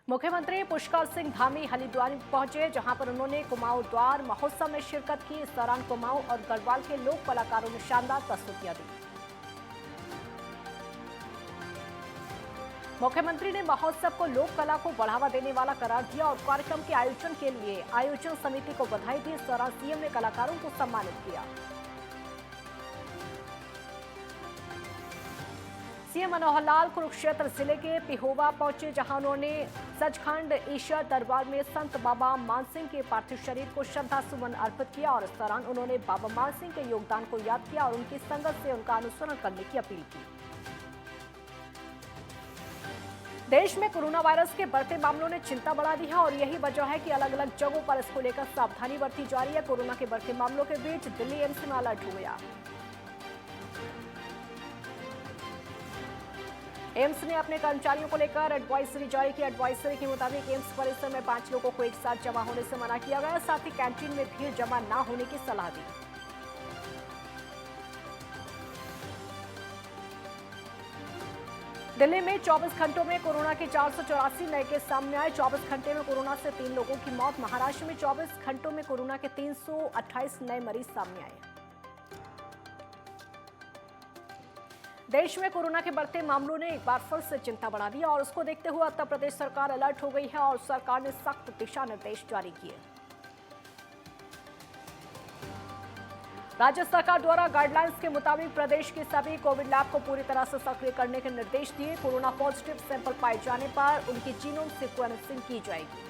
मुख्यमंत्री पुष्कर सिंह धामी हरिद्वार पहुंचे, जहां पर उन्होंने कुमाऊं द्वार महोत्सव में शिरकत की। इस दौरान कुमाऊं और गढ़वाल के लोक कलाकारों ने शानदार प्रस्तुतियां दी। मुख्यमंत्री ने महोत्सव को लोक कला को बढ़ावा देने वाला करार दिया और कार्यक्रम के आयोजन के लिए आयोजन समिति को बधाई दी। इस दौरान सीएम ने कलाकारों को सम्मानित किया। सीएम मनोहर लाल कुरुक्षेत्र जिले के पिहोवा पहुंचे, जहां उन्होंने सचखंड ईश्वर दरबार में संत बाबा मानसिंह के पार्थिव शरीर को श्रद्धा सुमन अर्पित किया और इस दौरान उन्होंने बाबा मानसिंह के योगदान को याद किया और उनकी संगत से उनका अनुसरण करने की अपील की। देश में कोरोना वायरस के बढ़ते मामलों ने चिंता बढ़ा दी है और यही वजह है कि अलग अलग जगहों पर इसको लेकर सावधानी बरती जा रही है। कोरोना के बढ़ते मामलों के बीच दिल्ली एम्स में अलर्ट हो गया। एम्स ने अपने कर्मचारियों को लेकर एडवाइजरी जारी की। एडवाइजरी के मुताबिक एम्स परिसर में 5 लोगों को एक साथ जमा होने से मना किया गया। साथ ही कैंटीन में भीड़ जमा न होने की सलाह दी। दिल्ली में 24 घंटों में कोरोना के 484 नए केस सामने आए। 24 घंटे में कोरोना से 3 लोगों की मौत। महाराष्ट्र में 24 घंटों में कोरोना के 328 नए मरीज सामने आए। देश में कोरोना के बढ़ते मामलों ने एक बार फिर से चिंता बढ़ा दी और उसको देखते हुए उत्तर प्रदेश सरकार अलर्ट हो गई है और सरकार ने सख्त दिशा निर्देश जारी किए। राज्य सरकार द्वारा गाइडलाइंस के मुताबिक प्रदेश के सभी कोविड लैब को पूरी तरह से सक्रिय करने के निर्देश दिए। कोरोना पॉजिटिव सैंपल पाए जाने पर उनकी जीनोम सीक्वेंसिंग की जाएगी।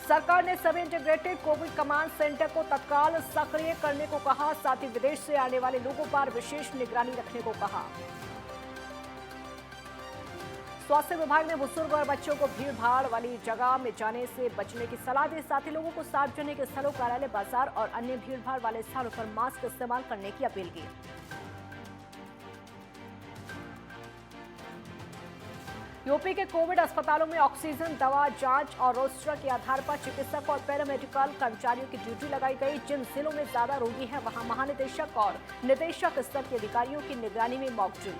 सरकार ने सभी इंटीग्रेटेड कोविड कमांड सेंटर को तत्काल सक्रिय करने को कहा। साथ ही विदेश से आने वाले लोगों पर विशेष निगरानी रखने को कहा। स्वास्थ्य विभाग ने बुजुर्ग और बच्चों को भीड़ भाड़ वाली जगह में जाने से बचने की सलाह दी। साथ ही लोगों को सार्वजनिक स्थलों, कार्यालय, बाजार और अन्य भीड़ भाड़ वाले स्थानों पर मास्क इस्तेमाल करने की अपील की। यूपी के कोविड अस्पतालों में ऑक्सीजन, दवा, जांच और रोस्टर के आधार पर चिकित्सक और पैरामेडिकल कर्मचारियों की ड्यूटी लगाई गई। जिन जिलों में ज्यादा रोगी हैं वहां महानिदेशक और निदेशक स्तर के अधिकारियों की निगरानी में मॉक ड्रिल।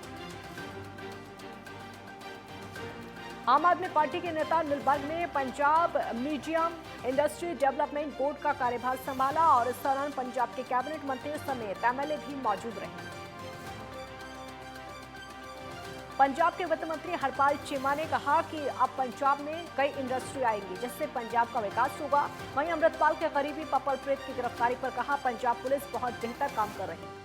आम आदमी पार्टी के नेता नीलबर्ग ने Punjab museum industry development board का कार्यभार संभाला और इस दौरान पंजाब के कैबिनेट मंत्री समेत एमएलए भी मौजूद रहे। पंजाब के वित्त मंत्री हरपाल चीमा ने कहा कि अब पंजाब में कई इंडस्ट्री आएंगी जिससे पंजाब का विकास होगा। वहीं अमृतपाल के करीबी पपलप्रीत की गिरफ्तारी पर कहा, पंजाब पुलिस बहुत बेहतर काम कर रही है।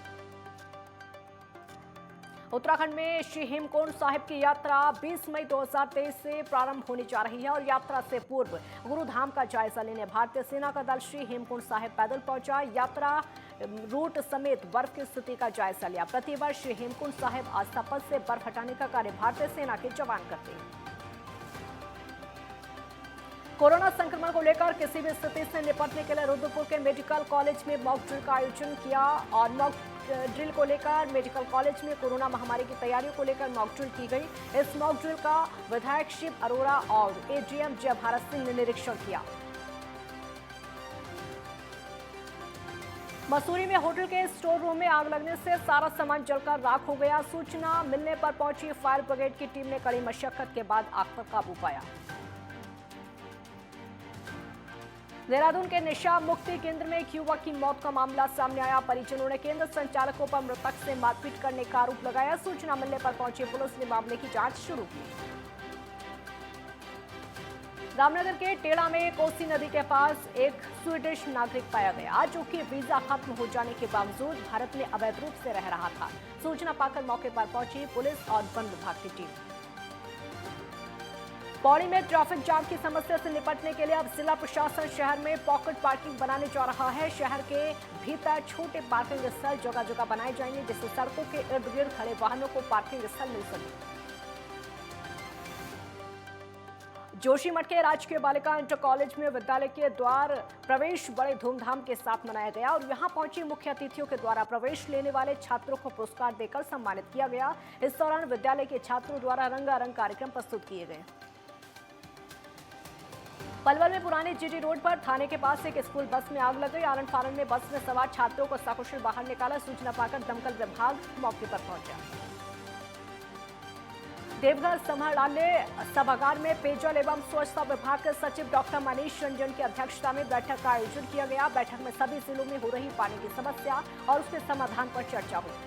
उत्तराखंड में श्री हेमकुंड साहिब की यात्रा 20 मई 2023 से प्रारंभ होने जा रही है और यात्रा से पूर्व गुरुधाम का जायजा लेने भारतीय सेना का दल श्री हेमकुंड साहिब पैदल पहुंचा। यात्रा रूट समेत बर्फ की स्थिति का जायजा लिया। प्रतिवर्ष श्री हेमकुंड साहिब आस्था पथ से बर्फ हटाने का कार्य भारतीय सेना के जवान करते हैं। कोरोना संक्रमण को लेकर किसी भी स्थिति से निपटने के लिए रुद्रपुर के मेडिकल कॉलेज में मॉक ड्रिल का आयोजन किया और मॉक ड्रिल को लेकर मेडिकल कॉलेज में कोरोना महामारी की तैयारियों को लेकर मॉक ड्रिल की गई। इस मॉक ड्रिल का विधायक शिव अरोड़ा और एडीएम जय भारत सिंह ने निरीक्षण किया। मसूरी में होटल के स्टोर रूम में आग लगने से सारा सामान जलकर राख हो गया। सूचना मिलने पर पहुंची फायर ब्रिगेड की टीम ने कड़ी मशक्कत के बाद आग पर काबू पाया। देहरादून के नशा मुक्ति केंद्र में एक युवक की मौत का मामला सामने आया। परिजनों ने केंद्र संचालकों पर मृतक से मारपीट करने का आरोप लगाया। सूचना मिलने पर पहुंची पुलिस ने मामले की जांच शुरू की। रामनगर के टेड़ा में कोसी नदी के पास एक स्वीडिश नागरिक पाया गया जो कि वीजा खत्म हो जाने के बावजूद भारत में अवैध रूप से रह रहा था। सूचना पाकर मौके पर पहुंची पुलिस और वन विभाग की टीम। पौड़ी में ट्रैफिक जाम की समस्या से निपटने के लिए अब जिला प्रशासन शहर में पॉकेट पार्किंग बनाने जा रहा है। शहर के भीतर छोटे पार्किंग स्थल जगह जगह बनाए जाएंगे जिससे सड़कों के इर्द गिर्द खड़े वाहनों को पार्किंग स्थल मिल सके। जोशीमठ के राजकीय बालिका इंटर कॉलेज में विद्यालय के द्वार प्रवेश बड़े धूमधाम के साथ मनाया गया और यहां पहुंचे मुख्य अतिथियों के द्वारा प्रवेश लेने वाले छात्रों को पुरस्कार देकर सम्मानित किया गया। इस दौरान विद्यालय के छात्रों द्वारा रंगारंग कार्यक्रम प्रस्तुत किए गए। पलवल में पुराने जीटी रोड पर थाने के पास एक स्कूल बस में आग लग गई। आरन फारन में बस में सवार छात्रों को सकुशल बाहर निकाला। सूचना पाकर दमकल विभाग मौके पर पहुंचा। देवघर समाहरणालय सभागार में पेयजल एवं स्वच्छता विभाग के सचिव डॉक्टर मनीष रंजन की अध्यक्षता में बैठक का आयोजन किया गया। बैठक में सभी जिलों में हो रही पानी की समस्या और उसके समाधान पर चर्चा हुई।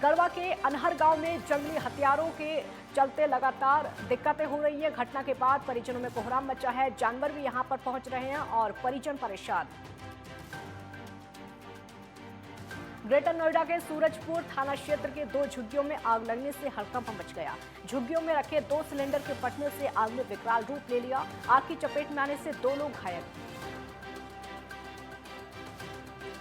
गढ़वा के अनहर गांव में जंगली हथियारों के चलते लगातार दिक्कतें हो रही है। घटना के बाद परिजनों में कोहराम मचा है। जानवर भी यहां पर पहुंच रहे हैं और परिजन परेशान। ग्रेटर नोएडा के सूरजपुर थाना क्षेत्र के 2 झुग्गियों में आग लगने से हड़कंप मच गया। झुग्गियों में रखे 2 सिलेंडर के फटने से आग ने विकराल रूप ले लिया। आग की चपेट में आने से 2 लोग घायल।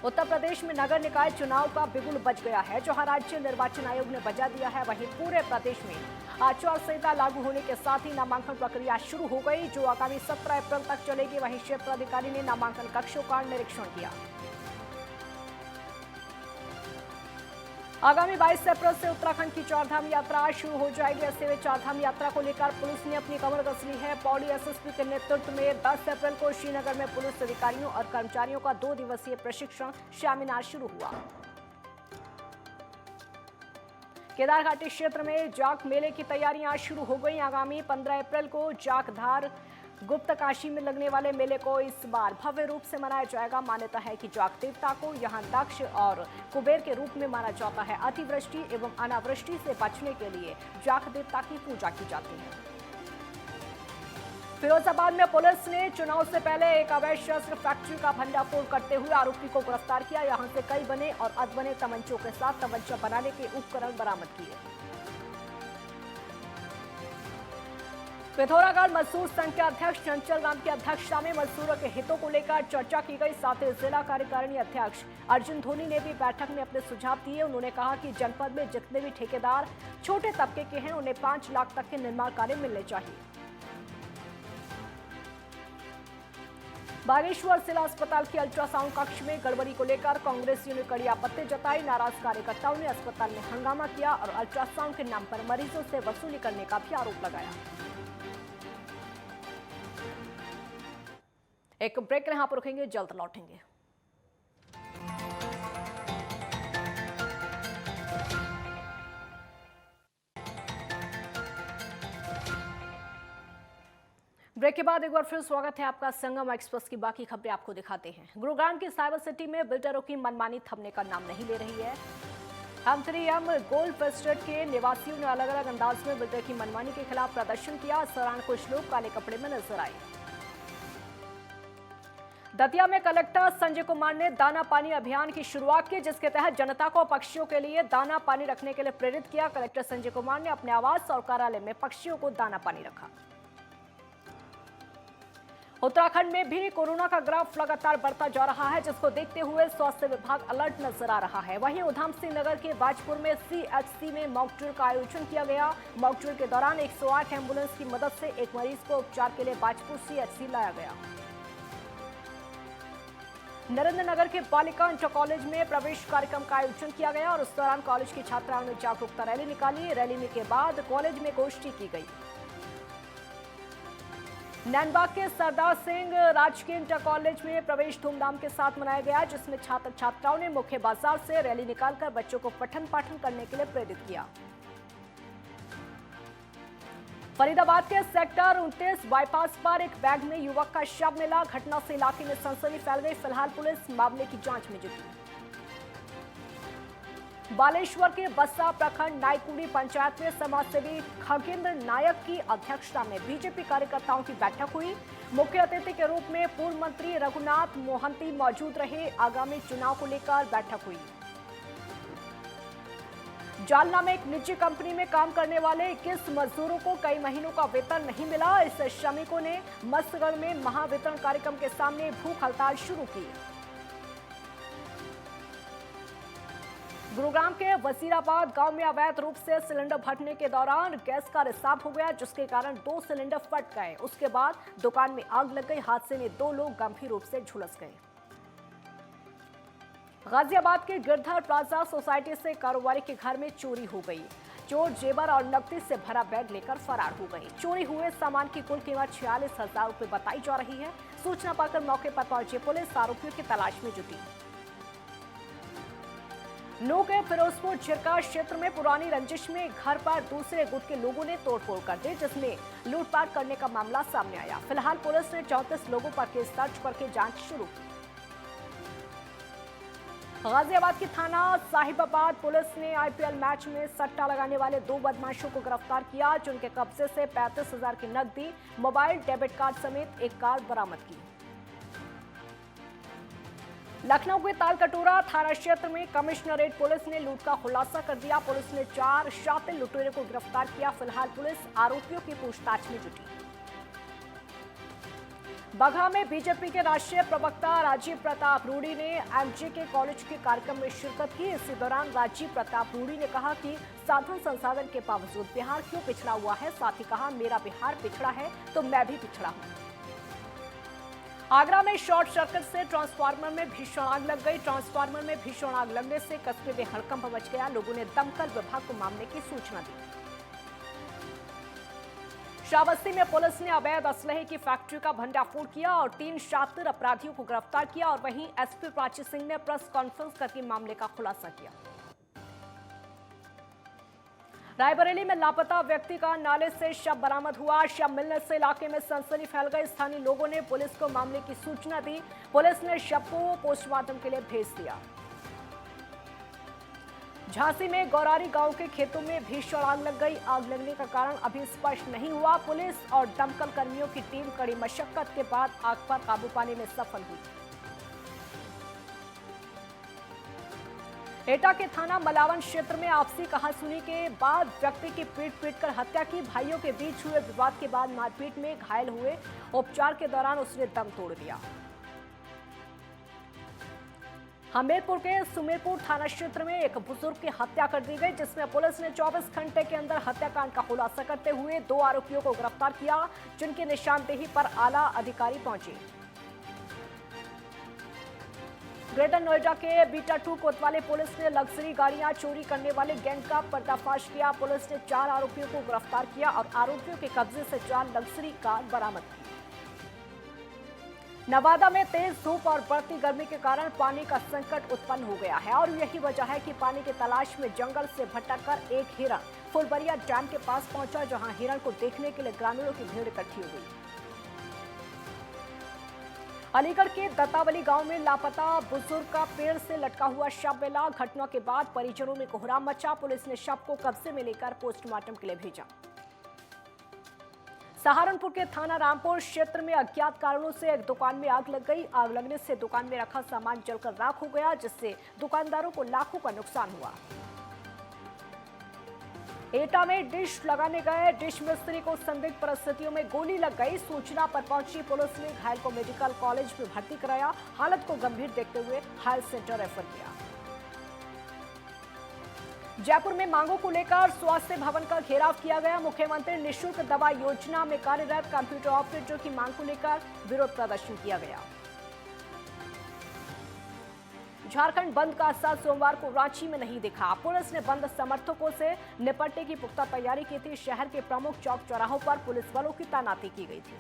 उत्तर प्रदेश में नगर निकाय चुनाव का बिगुल बज गया है। जहां राज्य निर्वाचन आयोग ने बजा दिया है, वहीं पूरे प्रदेश में आचार संहिता लागू होने के साथ ही नामांकन प्रक्रिया शुरू हो गई, जो आगामी 17 अप्रैल तक चलेगी। वहीं क्षेत्र अधिकारी ने नामांकन कक्षों का निरीक्षण किया। आगामी 22 अप्रैल से उत्तराखंड की चारधाम यात्रा शुरू हो जाएगी। ऐसे में चारधाम यात्रा को लेकर पुलिस ने अपनी कमर कस ली है। पौड़ी एसएसपी के नेतृत्व में 10 अप्रैल को श्रीनगर में पुलिस अधिकारियों और कर्मचारियों का 2 दिवसीय प्रशिक्षण सेमिनार शुरू हुआ। केदारघाटी क्षेत्र में जाख मेले की तैयारियां शुरू हो गई। आगामी 15 अप्रैल को जाखधार गुप्त काशी में लगने वाले मेले को इस बार भव्य रूप से मनाया जाएगा। मान्यता है कि जाख देवता को यहां दक्ष और कुबेर के रूप में माना जाता है। अतिवृष्टि एवं अनावृष्टि से बचने के लिए जाख देवता की पूजा की जाती है। फिरोजाबाद में पुलिस ने चुनाव से पहले एक अवैध शस्त्र फैक्ट्री का भंडाफोड़ करते हुए आरोपी को गिरफ्तार किया। यहां से कई बने और अधबने तमंचों के साथ तमंचा बनाने के उपकरण बरामद किए। पिथौरागढ़ मजदूर संघ के अध्यक्ष चंचल राम की अध्यक्षता में मजदूरों के हितों को लेकर चर्चा की गई। साथ ही जिला कार्यकारिणी अध्यक्ष अर्जुन धोनी ने भी बैठक में अपने सुझाव दिए। उन्होंने कहा कि जनपद में जितने भी ठेकेदार छोटे तबके के हैं, उन्हें 5 लाख तक के निर्माण कार्य मिलने चाहिए। बागेश्वर जिला अस्पताल के अल्ट्रासाउंड कक्ष में गड़बड़ी को लेकर कांग्रेसियों ने कड़ी आपत्ति जताई। नाराज कार्यकर्ताओं ने अस्पताल में हंगामा किया और अल्ट्रासाउंड के नाम पर मरीजों से वसूली करने का भी आरोप लगाया। एक ब्रेक यहां पर रुकेंगे, जल्द लौटेंगे। ब्रेक के बाद एक बार फिर स्वागत है आपका। संगम एक्सप्रेस की बाकी खबरें आपको दिखाते हैं। गुरुग्राम की साइबर सिटी में बिल्डरों की मनमानी थमने का नाम नहीं ले रही है। हम 3M गोल्ड फेस्टेड के निवासियों ने अलग अलग अंदाज में बिल्डर की मनमानी के खिलाफ प्रदर्शन किया। इस दौरान कुछ लोग काले कपड़े में नजर आए। दतिया में कलेक्टर संजय कुमार ने दाना पानी अभियान की शुरुआत की, जिसके तहत जनता को पक्षियों के लिए दाना पानी रखने के लिए प्रेरित किया। कलेक्टर संजय कुमार ने अपने आवास और कार्यालय में पक्षियों को दाना पानी रखा। उत्तराखंड में भी कोरोना का ग्राफ लगातार बढ़ता जा रहा है, जिसको देखते हुए स्वास्थ्य विभाग अलर्ट नजर आ रहा है। वहीं उधम सिंह नगर के बाजपुर में CHC में मॉक ड्रिल का आयोजन किया गया। मॉक ड्रिल के दौरान 108 एम्बुलेंस की मदद से एक मरीज को उपचार के लिए बाजपुर CHC लाया गया। नरेंद्र नगर के बालिका इंटर कॉलेज में प्रवेश कार्यक्रम का आयोजन किया गया और उस दौरान कॉलेज की छात्राओं ने जागरूकता रैली निकाली। रैली के बाद कॉलेज में गोष्ठी की गई। नैनबाग के सरदार सिंह राजकीय इंटर कॉलेज में प्रवेश धूमधाम के साथ मनाया गया, जिसमें छात्र छात्राओं ने मुख्य बाजार से रैली निकालकर बच्चों को पठन पाठन करने के लिए प्रेरित किया। फरीदाबाद के सेक्टर 29 बाईपास पर एक बैग में युवक का शव मिला। घटना से इलाके में सनसनी फैल गई। फिलहाल पुलिस मामले की जांच में जुटी। बालेश्वर के बस्सा प्रखंड नायकुड़ी पंचायत में समाजसेवी खगेंद्र नायक की अध्यक्षता में बीजेपी कार्यकर्ताओं की बैठक हुई। मुख्य अतिथि के रूप में पूर्व मंत्री रघुनाथ मोहंती मौजूद रहे। आगामी चुनाव को लेकर बैठक हुई। जालना में एक निजी कंपनी में काम करने वाले 21 मजदूरों को कई महीनों का वेतन नहीं मिला। इस श्रमिकों ने मस्तगढ़ में महावितरण कार्यक्रम के सामने भूख हड़ताल शुरू की। गुरुग्राम के वजीराबाद गांव में अवैध रूप से सिलेंडर भरने के दौरान गैस का रिसाव हो गया, जिसके कारण 2 सिलेंडर फट गए। उसके बाद दुकान में आग लग गई। हादसे में 2 लोग गंभीर रूप से झुलस गए। गाजियाबाद के गिरधर प्लाजा सोसाइटी से कारोबारी के घर में चोरी हो गई। चोर जेवर और नकदी से भरा बैग लेकर फरार हो गए। चोरी हुए सामान की कुल कीमत 46,000 रुपए बताई जा रही है। सूचना पाकर मौके पर पहुंची पुलिस आरोपियों की तलाश में जुटी। नू के फिरोजपुर झिरका क्षेत्र में पुरानी रंजिश में घर पर दूसरे गुट के लोगों ने तोड़फोड़ कर दी, जिसमें लूटपाट करने का मामला सामने आया। फिलहाल पुलिस ने 34 लोगों पर केस दर्ज करके जांच शुरू की। गाजियाबाद की थाना साहिबाबाद पुलिस ने आईपीएल मैच में सट्टा लगाने वाले 2 बदमाशों को गिरफ्तार किया, जिनके कब्जे से 35,000 की नकदी, मोबाइल, डेबिट कार्ड समेत एक कार बरामद की। लखनऊ के तालकटोरा थाना क्षेत्र में कमिश्नरेट पुलिस ने लूट का खुलासा कर दिया। पुलिस ने 4 शातिर लुटेरों को गिरफ्तार किया। फिलहाल पुलिस आरोपियों की पूछताछ में जुटी। बगहा में बीजेपी के राष्ट्रीय प्रवक्ता राजीव प्रताप रूडी ने एमजेके कॉलेज के कार्यक्रम में शिरकत की। इसी दौरान राजीव प्रताप रूडी ने कहा कि साधन संसाधन के बावजूद बिहार क्यों पिछड़ा हुआ है। साथ ही कहा, मेरा बिहार पिछड़ा है तो मैं भी पिछड़ा हूं। आगरा में शॉर्ट सर्किट से ट्रांसफार्मर में भीषण आग लग गई। ट्रांसफार्मर में भीषण आग लगने से कस्बे में हड़कंप मच गया। लोगों ने दमकल विभाग को मामले की सूचना दी। श्रावस्ती में पुलिस ने अवैध असलहे की फैक्ट्री का भंडाफोड़ किया और 3 शातिर अपराधियों को गिरफ्तार किया। और वहीं एसपी प्राची सिंह ने प्रेस कॉन्फ्रेंस करके मामले का खुलासा किया। रायबरेली में लापता व्यक्ति का नाले से शव बरामद हुआ। शव मिलने से इलाके में सनसनी फैल गई। स्थानीय लोगों ने पुलिस को मामले की सूचना दी। पुलिस ने शव को पोस्टमार्टम के लिए भेज दिया। झांसी में गौरारी गांव के खेतों में भीषण आग लग गई। आग लगने का कारण अभी स्पष्ट नहीं हुआ। पुलिस और दमकल कर्मियों की टीम कड़ी मशक्कत के बाद आग पर काबू पाने में सफल हुई। एटा के थाना मलावन क्षेत्र में आपसी कहासुनी के बाद व्यक्ति की पीट-पीट कर हत्या की। भाइयों के बीच हुए विवाद के बाद मारपीट में घायल हुए। उपचार के दौरान उसने दम तोड़ दिया। हमीरपुर के सुमेरपुर थाना क्षेत्र में एक बुजुर्ग की हत्या कर दी गई, जिसमें पुलिस ने 24 घंटे के अंदर हत्याकांड का खुलासा करते हुए 2 आरोपियों को गिरफ्तार किया, जिनकी निशानदेही पर आला अधिकारी पहुंचे। ग्रेटर नोएडा के बीटा 2 कोतवाली पुलिस ने लग्जरी गाड़ियां चोरी करने वाले गैंग का पर्दाफाश किया। पुलिस ने 4 आरोपियों को गिरफ्तार किया और आरोपियों के कब्जे से 4 लग्जरी कार बरामद की। नवादा में तेज धूप और बढ़ती गर्मी के कारण पानी का संकट उत्पन्न हो गया है और यही वजह है कि पानी की तलाश में जंगल से भटककर एक हिरण फुलबरिया डैम के पास पहुंचा, जहां हिरण को देखने के लिए ग्रामीणों की भीड़ इकट्ठी हो गई। अलीगढ़ के दत्तावली गांव में लापता बुजुर्ग का पेड़ से लटका हुआ शव मिला। घटना के बाद परिजनों में कोहराम मचा। पुलिस ने शव को कब्जे में लेकर पोस्टमार्टम के लिए भेजा। सहारनपुर के थाना रामपुर क्षेत्र में अज्ञात कारणों से एक दुकान में आग लग गई। आग लगने से दुकान में रखा सामान जलकर राख हो गया, जिससे दुकानदारों को लाखों का नुकसान हुआ। एटा में डिश लगाने गए डिश मिस्त्री को संदिग्ध परिस्थितियों में गोली लग गई। सूचना पर पहुंची पुलिस ने घायल को मेडिकल कॉलेज में भर्ती कराया। हालत को गंभीर देखते हुए हेल्थ सेंटर रेफर किया। जयपुर में मांगों को लेकर स्वास्थ्य भवन का घेराव किया गया। मुख्यमंत्री निःशुल्क दवा योजना में कार्यरत कंप्यूटर ऑपरेटर की मांग को लेकर विरोध प्रदर्शन किया गया। झारखंड बंद का असर सोमवार को रांची में नहीं दिखा। पुलिस ने बंद समर्थकों से निपटने की पुख्ता तैयारी की थी। शहर के प्रमुख चौक चौराहों पर पुलिस बलों की तैनाती की गई थी।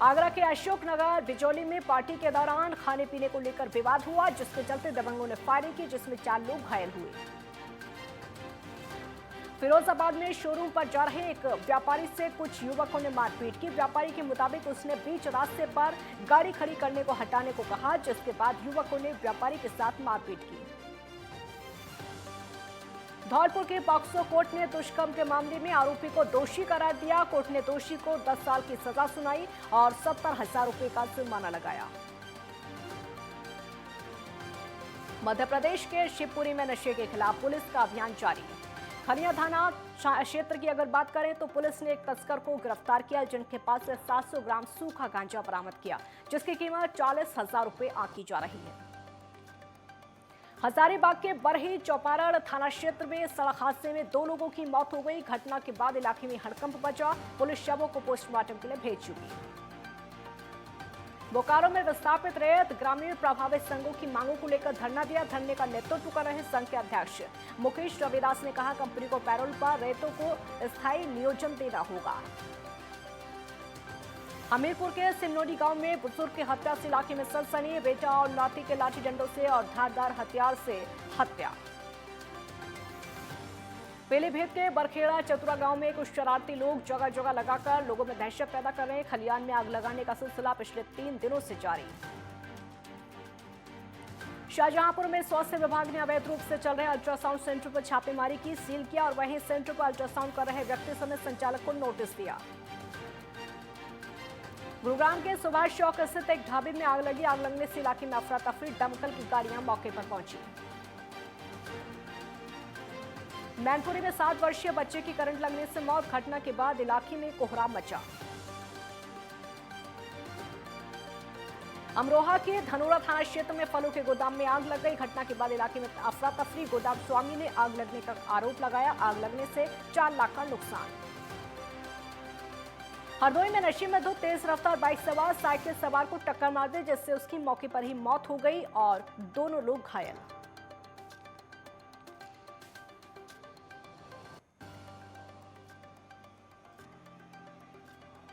आगरा के अशोकनगर बिजौली में पार्टी के दौरान खाने पीने को लेकर विवाद हुआ, जिसके चलते दबंगों ने फायरिंग की, जिसमें 4 लोग घायल हुए। फिरोजाबाद में शोरूम पर जा रहे एक व्यापारी से कुछ युवकों ने मारपीट की। व्यापारी के मुताबिक उसने बीच रास्ते पर गाड़ी खड़ी करने को हटाने को कहा, जिसके बाद युवकों ने व्यापारी के साथ मारपीट की। धौलपुर के पॉक्सो कोर्ट ने दुष्कर्म के मामले में आरोपी को दोषी करार दिया। कोर्ट ने दोषी को 10 साल की सजा सुनाई और 70,000 रुपए का जुर्माना लगाया। मध्य प्रदेश के शिवपुरी में नशे के खिलाफ पुलिस का अभियान जारी। खनिया थाना क्षेत्र की अगर बात करें तो पुलिस ने एक तस्कर को गिरफ्तार किया, जिनके पास से 700 ग्राम सूखा गांजा बरामद किया, जिसकी कीमत 40,000 रुपए आंकी जा रही है। हजारीबाग के बरही चौपारण थाना क्षेत्र में सड़क हादसे में 2 लोगों की मौत हो गई। घटना के बाद इलाके में हड़कंप मचा। पुलिस शवों को पोस्टमार्टम के लिए भेज चुकी। बोकारो में विस्थापित रैयत ग्रामीण प्रभावित संघों की मांगों को लेकर धरना दिया। धरने का नेतृत्व कर रहे संघ के अध्यक्ष मुकेश रविदास ने कहा, कंपनी को पैरोल पर रैयतों को स्थायी नियोजन देना होगा। हमीरपुर के सिमनोडी गांव में बुजुर्ग की हत्या से इलाके में सनसनी। बेटा और नाती के लाठी डंडों से और धारदार हथियार से हत्या। पीलीभीत के बरखेड़ा चतुरा गांव में कुछ शरारती लोग जगह जगह लगाकर लोगों में दहशत पैदा कर रहे हैं। खलियान में आग लगाने का सिलसिला पिछले 3 दिनों से जारी। शाहजहांपुर में स्वास्थ्य विभाग ने अवैध रूप से चल रहे अल्ट्रासाउंड सेंटर पर छापेमारी की, सील किया और वहीं सेंटर पर अल्ट्रासाउंड कर रहे व्यक्ति समेत संचालक को नोटिस दिया। गुरुग्राम के सुभाष चौक स्थित एक ढाबे में आग लगी। आग लगने से इलाके में अफरा तफरी, दमकल की गाड़ियां मौके पर पहुंची। मैनपुरी में 7 वर्षीय बच्चे की करंट लगने से मौत। घटना के बाद इलाके में कोहराम मचा। अमरोहा के धनोरा थाना क्षेत्र में फलों के गोदाम में आग लग गई। घटना के बाद इलाके में अफरा तफरी। गोदाम स्वामी ने आग लगने का आरोप लगाया। आग लगने से 4 लाख का नुकसान। हरदोई में नशे में धुत तेज रफ्तार बाइक सवार साइकिल सवार को टक्कर मार दी, जिससे उसकी मौके पर ही मौत हो गई और दोनों लोग घायल।